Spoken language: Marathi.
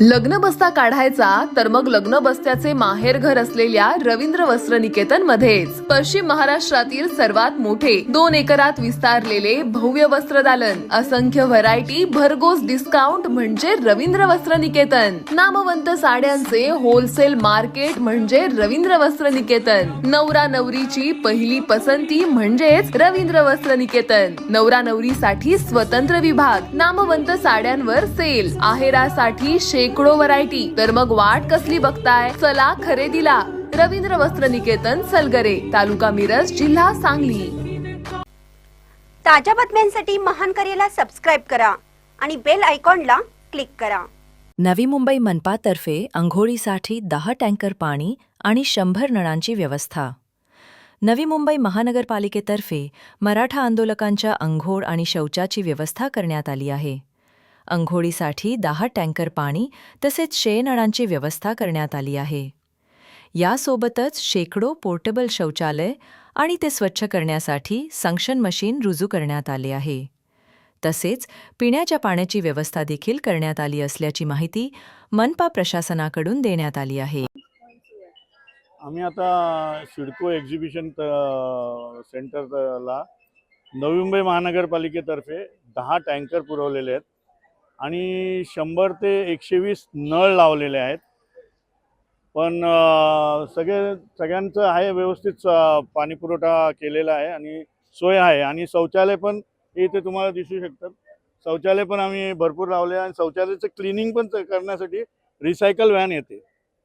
लग्न बस्ता काढायचा तर मग लग्न बस्त्याचे माहेर घर असलेल्या रवींद्र वस्त्र निकेतन मध्येच पश्चिम महाराष्ट्रातील सर्वात मोठे 2 एकरात विस्तारलेले भव्य वस्त्र दालन, असंख्य व्हरायटी, भरघोस डिस्काउंट म्हणजे रवींद्र वस्त्र निकेतन. नामवंत साड्यांचे होलसेल मार्केट म्हणजे रवींद्र वस्त्र निकेतन. नवरा नवरीची पहिली पसंती म्हणजेच रवींद्र वस्त्र निकेतन. नवरा नवरीसाठी स्वतंत्र विभाग, नामवंत साड्यांवर सेल, आहेरासाठी शेकडो व्हरायटी. तर मग वाट कसली बघताय? चला खरेदीला. रवींद्र वस्त्र निकेतन, सलगरे, तालुका मिरज, जिल्हा सांगली. ताज्या बातम्यांसाठी महान करेला सबस्क्राइब करा आणि बेल आयकॉनला क्लिक करा. नवी मुंबई मनपातर्फे अंघोळीसाठी 10 टँकर पाणी आणि 100 नळांची व्यवस्था. नवी मुंबई महानगरपालिकेतर्फे मराठा आंदोलकांच्या अंघोळ आणि शौचाची व्यवस्था करण्यात आली आहे. अंघोळीसाठी 10 टँकर पाणी तसेच 100 नळांची व्यवस्था करण्यात आली आहे. यासोबतच शेकडो पोर्टेबल शौचालय आणि ते स्वच्छ करण्यासाठी संक्शन मशीन रुजू करण्यात आले आहे. तसेच पिण्याच्या पाण्याची व्यवस्था देखील करण्यात आली असल्याची माहिती मनपा प्रशासनाकडून देण्यात आली आहे. आम्ही आता सिडको एक्झिबिशन सेंटरला नवी मुंबई महानगरपालिकेतर्फे 10 टँकर पुरवलेले आहेत आणि 100 ते 120 नळ लावलेले आहेत. पण सगळ्यांचं आहे व्यवस्थित पाणी पुरवठा केलेला आहे आणि सोय आहे. आणि शौचालय पण इथे तुम्हाला दिसू शकतात. शौचालय पण आम्ही भरपूर लावले आणि शौचालयाचं क्लिनिंग पण करण्यासाठी रिसायकल व्हॅन येते.